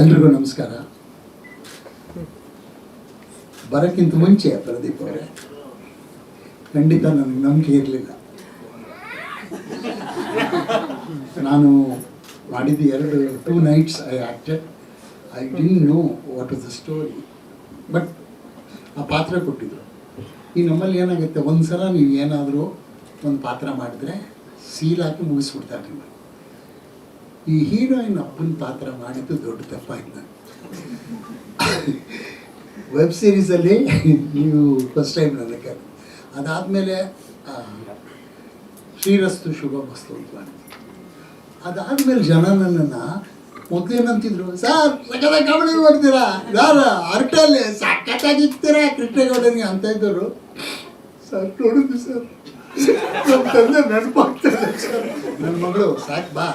ಎಲ್ರಿಗೂ ನಮಸ್ಕಾರ. ಬರೋಕ್ಕಿಂತ ಮುಂಚೆ ಪ್ರದೀಪ್ ಅವರೇ, ಖಂಡಿತ ನನಗೆ ನಂಬಿಕೆ ಇರಲಿಲ್ಲ. ನಾನು ಮಾಡಿದ್ದು 2 nights I acted. I didn't know what is the story, but ಆ ಪಾತ್ರ ಕೊಟ್ಟಿದ್ರು. ಈ ನಮ್ಮಲ್ಲಿ ಏನಾಗುತ್ತೆ, ಒಂದು ಸಲ ನೀವು ಏನಾದರೂ ಒಂದು ಪಾತ್ರ ಮಾಡಿದ್ರೆ ಸೀಲ್ ಹಾಕಿ ಮುಗಿಸ್ಬಿಡ್ತಾರೆ ನೀವು. ಈ ಹೀರೋಯಿನ್ ಅಪ್ಪನ ಪಾತ್ರ ಮಾಡಿದ್ದು ದೊಡ್ಡ ತಪ್ಪಾಯ್ತು. ನಾನು ವೆಬ್ ಸೀರೀಸಲ್ಲಿ ನೀವು ಫಸ್ಟ್ ಟೈಮ್ ನನಗೆ ಅದಾದಮೇಲೆ ಶ್ರೀರಸ್ತು ಶುಭಮಸ್ತು ಅಂತ ಮಾಡಿದ್ವಿ. ಅದಾದಮೇಲೆ ಜನ ನನ್ನನ್ನು ಮೊದಲೇನಂತಿದ್ರು, ಸರ್ ಸಕ್ಕತ್ತಾಗಿ ಕಾಮಿಡಿ ಮಾಡ್ತೀರಾ, ಯಾರ ಅರ್ಟಲ್ಲಿ ಸಕ್ಕತ್ತಾಗಿರ್ತೀರಾ ಕೃಷ್ಣೇಗೌಡನಿಗೆ ಅಂತ ಇದ್ದವರು. ಸರ್ ನೋಡಿದ್ವಿ ಸರ್, ನಮ್ಮ ತಂದೆ ನೆನಪಾಗ್ತಾರೆ ಸರ್. ನನ್ನ ಮಗಳು ಸಾಕು ಬಾ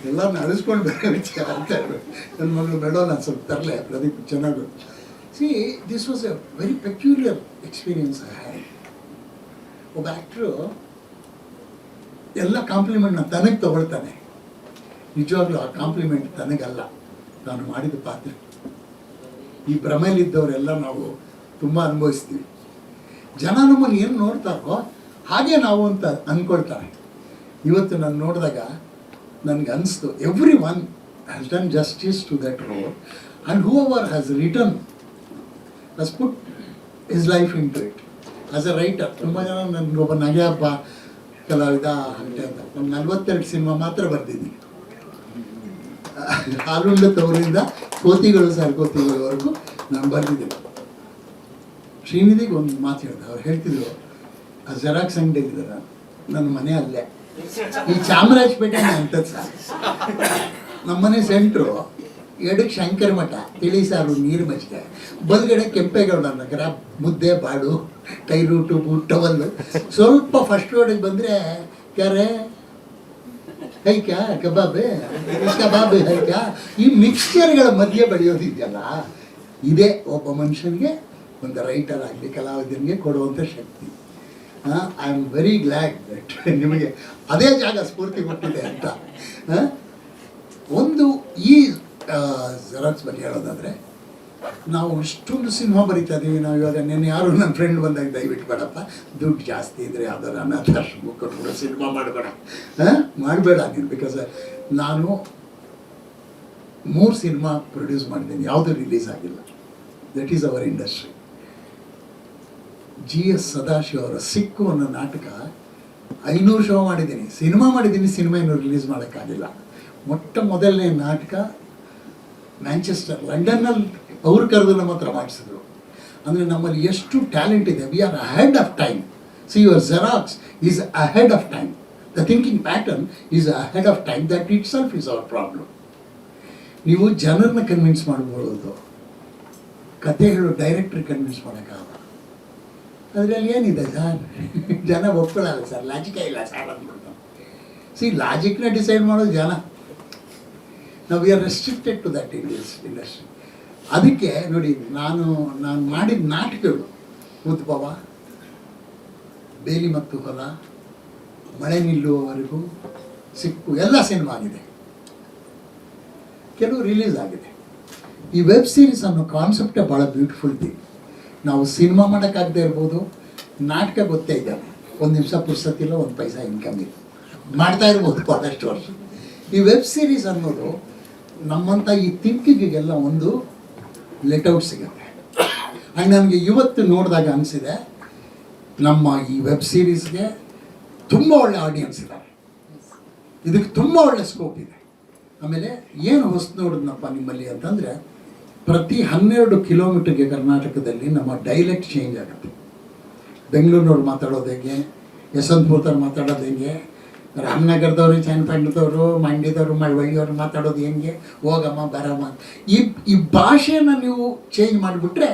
ಎಲ್ಲರನ್ನ ಅಳಿಸ್ಕೊಂಡು ಬರೋಕ್ಕೆ ಅಂತ ಹೇಳ್ಬೇಕು. ನನ್ನ ಮಗಳು ಬೇಡ, ನಾನು ಸ್ವಲ್ಪ ತರಲೆ ಪ್ರದೀಪ್ ಚೆನ್ನಾಗಿ. See this was A very peculiar experience I had. ಒಬ್ಬ ಆ್ಯಕ್ಟ್ರು ಎಲ್ಲ ಕಾಂಪ್ಲಿಮೆಂಟ್ನ ತನಗೆ ತಗೊಳ್ತಾನೆ. ನಿಜವಾಗ್ಲೂ ಆ ಕಾಂಪ್ಲಿಮೆಂಟ್ ತನಗಲ್ಲ, ನಾನು ಮಾಡಿದ ಪಾತ್ರ. ಈ ಭ್ರಮೆಯಲ್ಲಿದ್ದವರೆಲ್ಲ ನಾವು ತುಂಬ ಅನುಭವಿಸ್ತೀವಿ. ಜನ ನಮ್ಮನ್ನು ಏನು ನೋಡ್ತಾರೋ ಹಾಗೆ ನಾವು ಅಂತ ಅಂದ್ಕೊಳ್ತಾರೆ. ಇವತ್ತು ನಾನು ನೋಡಿದಾಗ ನನಗೆ ಅನಿಸ್ತು, everyone has done justice to that role, and whoever has return has put his life into it as a writer. ತುಂಬ ಜನ ನನಗೊಬ್ಬ ನಗೆ ಹಬ್ಬ ಕಲಾವಿದ ಅಂತೆ ಅಂತ. ನಾನು 42 ಸಿನಿಮಾ ಮಾತ್ರ ಬರ್ತಿದ್ದೀನಿ. ಹಾಲುಂಡ ತವರಿಂದ ಕೋತಿಗಳು ಸರ್ ಕೋತಿಗಳವರೆಗೂ ನಾನು ಬರ್ತಿದ್ದೀನಿ. ಶ್ರೀನಿಧಿಗೆ ಒಂದು ಮಾತು ಹೇಳಿದೆ. ಅವ್ರು ಹೇಳ್ತಿದ್ರು, ಆ ಜೆರಾಕ್ಸ್ ಅಂಗಡಿಗಿದ್ದಾರೆ, ನನ್ನ ಮನೆ ಅಲ್ಲೇ ಈ ಚಾಮರಾಜಪೇಟೆನೇ ಅಂಥದ್ದು ಸರ್. ನಮ್ಮನೆ ಸೆಂಟ್ರು ಎಡಕ್ಕೆ ಶಂಕರ ಮಠ, ತಿಳಿ ಸಾರು, ನೀರು ಮಜ್ಜಿಗೆ, ಬಲ್ಗಡೆ ಕೆಂಪೇಗೌಡ ನಗರ, ಮುದ್ದೆ ಬಾಡು, ಟೈರು ಟೂಬು ಟವಲ್ಲು. ಸ್ವಲ್ಪ ಫಸ್ಟ್ ರೋಡಿಗೆ ಬಂದರೆ ಕ್ಯಾರೆ ಹೈಕಾ ಕಬಾಬೆ ಕಬಾಬೆ ಹೈಕಾ, ಈ ಮಿಕ್ಸ್ಚರ್ಗಳ ಮಧ್ಯೆ ಬೆಳೆಯೋದಿದೆಯಲ್ಲ, ಇದೇ ಒಬ್ಬ ಮನುಷ್ಯನಿಗೆ, ಒಂದು ರೈಟರ್ ಆಗಲಿ ಕಲಾವಿದನಿಗೆ ಕೊಡುವಂಥ ಶಕ್ತಿ. I am very glad that ನಿಮಗೆ ಅದೇ ಜಾಗ ಸ್ಫೂರ್ತಿ ಕೊಟ್ಟಿದೆ ಅಂತ. ಒಂದು ಈ ಜೆರಾಕ್ಸ್ ಬಗ್ಗೆ ಹೇಳೋದಾದರೆ, ನಾವು ಇಷ್ಟೊಂದು ಸಿನಿಮಾ ಬರೀತಾ ಇದ್ದೀವಿ. ನಾವು ಇವಾಗ ನೆನ್ನೆ ಯಾರು ನನ್ನ ಫ್ರೆಂಡ್ ಬಂದಾಗ, ದಯವಿಟ್ಟು ಬೇಡಪ್ಪ, ದುಡ್ಡು ಜಾಸ್ತಿ ಇದ್ದರೆ ಯಾವ್ದಾರು ಅನಾಥಾಶ್ರಮ ಕೊಟ್ಬಿಡೋ, ಸಿನಿಮಾ ಮಾಡಬೇಡ ಮಾಡಬೇಡ ನೀನು. ಬಿಕಾಸ್ ನಾನು 3 ಸಿನಿಮಾ ಪ್ರೊಡ್ಯೂಸ್ ಮಾಡಿದ್ದೀನಿ, ಯಾವುದೂ ರಿಲೀಸ್ ಆಗಿಲ್ಲ. That is our industry. GS Sadashiva ಅವರ ಸಿಕ್ಕು ಅನ್ನೋ ನಾಟಕ 500 ಶೋ ಮಾಡಿದ್ದೀನಿ, ಸಿನಿಮಾ ಮಾಡಿದ್ದೀನಿ, ಸಿನಿಮಾ ಇನ್ನೂ ರಿಲೀಸ್ ಮಾಡೋಕ್ಕಾಗಿಲ್ಲ. ಮೊಟ್ಟ ಮೊದಲನೇ ನಾಟಕ ಮ್ಯಾಂಚೆಸ್ಟರ್, ಲಂಡನ್ನಲ್ಲಿ ಅವ್ರು ಕರೆದು ನಮ್ಮ ಹತ್ರ ಮಾಡಿಸಿದ್ರು. ಅಂದರೆ ನಮ್ಮಲ್ಲಿ ಎಷ್ಟು ಟ್ಯಾಲೆಂಟ್ ಇದೆ. We are ahead of time. See your xerox is ahead of time. The thinking pattern is ahead of time. That it self is our problem. ನೀವು ಜನರನ್ನ ಕನ್ವಿನ್ಸ್ ಮಾಡ್ಬೋದು, ಕತೆ ಹೇಳೋ ಡೈರೆಕ್ಟ್ರ್ ಕನ್ವಿನ್ಸ್ ಮಾಡೋಕ್ಕಾಗಲ್ಲ. ಅದರಲ್ಲಿ ಏನಿದೆ ಸರ್, ಜನ ಒಪ್ಕೊಳ್ಳಲ್ಲ ಸರ್, ಲಾಜಿಕೇ ಇಲ್ಲ ಸರ್ ಅಂದ್ಬಿಡ್ತಾರೆ. ಸಿ ಲಾಜಿಕ್ನ ಡಿಸೈಡ್ ಮಾಡೋದು ಜನ. ನಾವು we are restricted to that industry. ಅದಕ್ಕೆ ನೋಡಿ, ನಾನು ಮಾಡಿದ ನಾಟಕಗಳು ಉದ್ಭವ, ಬೇಲಿ ಮತ್ತು ಹೊಲ, ಮಳೆ ನಿಲ್ಲುವವರೆಗೂ, ಸಿಕ್ಕು, ಎಲ್ಲ ಸಿನಿಮಾ ಆಗಿದೆ, ಕೆಲವು ರಿಲೀಸ್ ಆಗಿದೆ. ಈ ವೆಬ್ ಸೀರೀಸ್ ಅನ್ನೋ ಕಾನ್ಸೆಪ್ಟೇ ಭಾಳ ಬ್ಯೂಟಿಫುಲ್ ಥಿಂಗ್. ನಾವು ಸಿನಿಮಾ ಮಾಡೋಕ್ಕಾಗದೇ ಇರ್ಬೋದು, ನಾಟಕ ಗೊತ್ತೇ ಇದೆ, ಒಂದು ನಿಮಿಷ ಪುರ್ಸತ್ತಿಲ್ಲ, ಒಂದು ಪೈಸಾ ಇನ್ಕಮ್ ಇಲ್ಲ, ಮಾಡ್ತಾ ಇರ್ಬೋದು ಭಾಳಷ್ಟು ವರ್ಷ. ಈ ವೆಬ್ ಸೀರೀಸ್ ಅನ್ನೋದು ನಮ್ಮಂಥ ಈ ಥಿಂಕಿಂಗಿಗೆಲ್ಲ ಒಂದು ಲೆಟ್ಔಟ್ ಸಿಗುತ್ತೆ. ಆ್ಯಂಡ್ ನನಗೆ ಇವತ್ತು ನೋಡಿದಾಗ ಅನಿಸಿದೆ, ನಮ್ಮ ಈ ವೆಬ್ ಸೀರೀಸ್ಗೆ ತುಂಬ ಒಳ್ಳೆ ಆಡಿಯನ್ಸ್ ಇದ್ದಾರೆ, ಇದಕ್ಕೆ ತುಂಬ ಒಳ್ಳೆ ಸ್ಕೋಪ್ ಇದೆ. ಆಮೇಲೆ ಏನು ಹೊಸ ನೋಡಿದ್ನಪ್ಪ ನಿಮ್ಮಲ್ಲಿ ಅಂತಂದರೆ, ಪ್ರತಿ 12 ಕಿಲೋಮೀಟರ್ಗೆ ಕರ್ನಾಟಕದಲ್ಲಿ ನಮ್ಮ ಡೈಲೆಕ್ಟ್ ಚೇಂಜ್ ಆಗುತ್ತೆ. ಬೆಂಗಳೂರಿನವ್ರು ಮಾತಾಡೋದು ಹೆಂಗೆ, ಯಶವಂತಪುರದವ್ರು ಮಾತಾಡೋದು ಹೆಂಗೆ, ರಾಮನಗರದವರು, ಚನ್ನಪಟ್ಟಣದವರು, ಮಂಡ್ಯದವರು, ಮಳವಳ್ಳಿಯವರು ಮಾತಾಡೋದು ಹೆಂಗೆ, ಹೋಗಮ್ಮ ಬರಮ್ಮ. ಈ ಭಾಷೆಯನ್ನು ನೀವು ಚೇಂಜ್ ಮಾಡಿಬಿಟ್ರೆ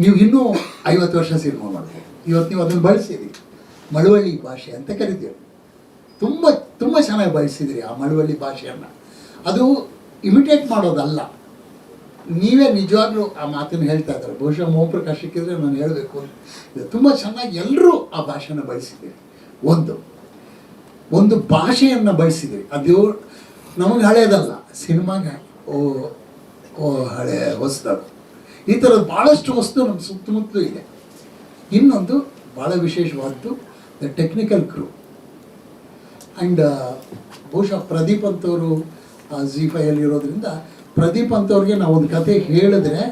ನೀವು ಇನ್ನೂ 50 ವರ್ಷ ಸಿನಿಮಾ ಮಾಡ್ಬೋದು. ಇವತ್ತು ನೀವು ಅದನ್ನು ಬಳಸಿರಿ, ಮಳವಳ್ಳಿ ಭಾಷೆ ಅಂತ ಕರಿತೀವಿ. ತುಂಬ ತುಂಬ ಚೆನ್ನಾಗಿ ಬಳಸಿದಿರಿ ಆ ಮಳವಳ್ಳಿ ಭಾಷೆಯನ್ನು. ಅದು ಇಮಿಟೇಟ್ ಮಾಡೋದಲ್ಲ, ನೀವೇ ನಿಜವಾಗ್ಲೂ ಆ ಮಾತನ್ನು ಹೇಳ್ತಾ ಇದ್ದಾರೆ. ಬಹುಶಃ ಮೋಹಪ್ರಕಾಶ್ ಸಿಕ್ಕಿದ್ರೆ ನಾನು ಹೇಳಬೇಕು, ತುಂಬ ಚೆನ್ನಾಗಿ ಎಲ್ಲರೂ ಆ ಭಾಷೆನ ಬಳಸಿದ್ದೀರಿ. ಒಂದು ಭಾಷೆಯನ್ನು ಬಳಸಿದ್ದೀರಿ, ಅದು ನಮಗೆ ಹಳೆಯದಲ್ಲ, ಸಿನಿಮಾಗೆ ಹಳೆ ಹೊಸದು. ಈ ಥರದ ಭಾಳಷ್ಟು ವಸ್ತು ನಮ್ಮ ಸುತ್ತಮುತ್ತಲೂ ಇದೆ. ಇನ್ನೊಂದು ಭಾಳ ವಿಶೇಷವಾದ್ದು ದ ಟೆಕ್ನಿಕಲ್ ಕ್ರೂ. ಆ್ಯಂಡ್ ಬಹುಶಃ ಪ್ರದೀಪ್ ಅಂತವರು ZEE5 ಇರೋದ್ರಿಂದ ಪ್ರದೀಪ್ ಅಂತವ್ರಿಗೆ ನಾವೊಂದು ಕತೆ ಹೇಳಿದ್ರೆ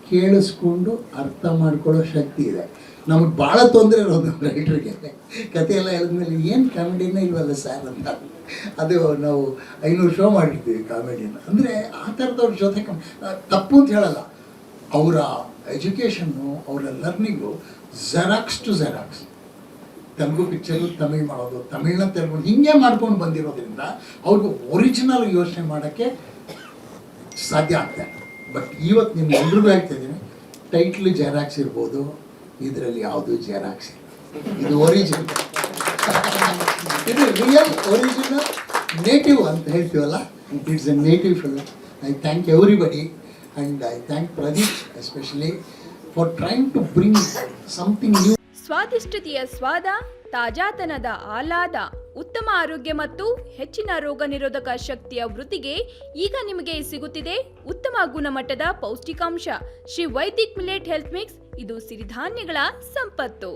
ಕೇಳಿಸ್ಕೊಂಡು ಅರ್ಥ ಮಾಡ್ಕೊಳ್ಳೋ ಶಕ್ತಿ ಇದೆ. ನಮಗೆ ಭಾಳ ತೊಂದರೆ ಇರೋದು ರೈಟ್ರಿಗೆ, ಕತೆ ಎಲ್ಲ ಹೇಳಿದ್ಮೇಲೆ ಏನು ಕಾಮಿಡಿನೇ ಇಲ್ವಲ್ಲ ಸರ್ ಅಂತ. ಅದು ನಾವು 500 ಶೋ ಮಾಡಿರ್ತೀವಿ ಕಾಮಿಡಿನ. ಅಂದರೆ ಆ ಥರದವ್ರ ಜೊತೆ ತಪ್ಪು ಅಂತ ಹೇಳಲ್ಲ, ಅವರ ಎಜುಕೇಷನ್ನು ಅವರ learning xerox to xerox. Telugu picture Tamil ಮಾಡೋದು, ತಮಿಳ್ನ ತೆಲುಗು ಹೀಗೆ ಮಾಡ್ಕೊಂಡು ಬಂದಿರೋದ್ರಿಂದ ಅವ್ರಿಗೆ ಒರಿಜಿನಲ್ ಯೋಚನೆ ಮಾಡೋಕ್ಕೆ ಸಾಧ್ಯ ಆಗ್ತದೆ. ಬಟ್ ಇವತ್ತು ನಿಮ್ಗೆ ಎಲ್ರಿಗೂ ಹೇಳ್ತಾ ಇದ್ದೀನಿ, ಟೈಟ್ಲ್ ಜೆರಾಕ್ಸ್ ಇರ್ಬೋದು, ಇದರಲ್ಲಿ ಯಾವುದು ಜೆರಾಕ್ಸ್ ಇಲ್ಲ. ಇದು ಒರಿಜಿನಲ್, ಇದು ರಿಯಲ್ ಒರಿಜಿನಲ್ ನೇಟಿವ್ ಅಂತ ಹೇಳ್ತೀವಲ್ಲ, it's a native film. I thank everybody and I thank Pradeep especially for trying to bring something new. ಸ್ವಾದಿಷ್ಟತೆಯ ಸ್ವಾದ, ತಾಜಾತನದ ಆಹ್ಲಾದ, ಉತ್ತಮ ಆರೋಗ್ಯ ಮತ್ತು ಹೆಚ್ಚಿನ ರೋಗ ನಿರೋಧಕ ಶಕ್ತಿಯ ವೃದ್ಧಿಗೆ ಈಗ ನಿಮಗೆ ಸಿಗುತ್ತಿದೆ ಉತ್ತಮ ಗುಣಮಟ್ಟದ ಪೌಷ್ಟಿಕಾಂಶ Shri Vaidik millet health mix. ಇದು ಸಿರಿಧಾನ್ಯಗಳ ಸಂಪತ್ತು.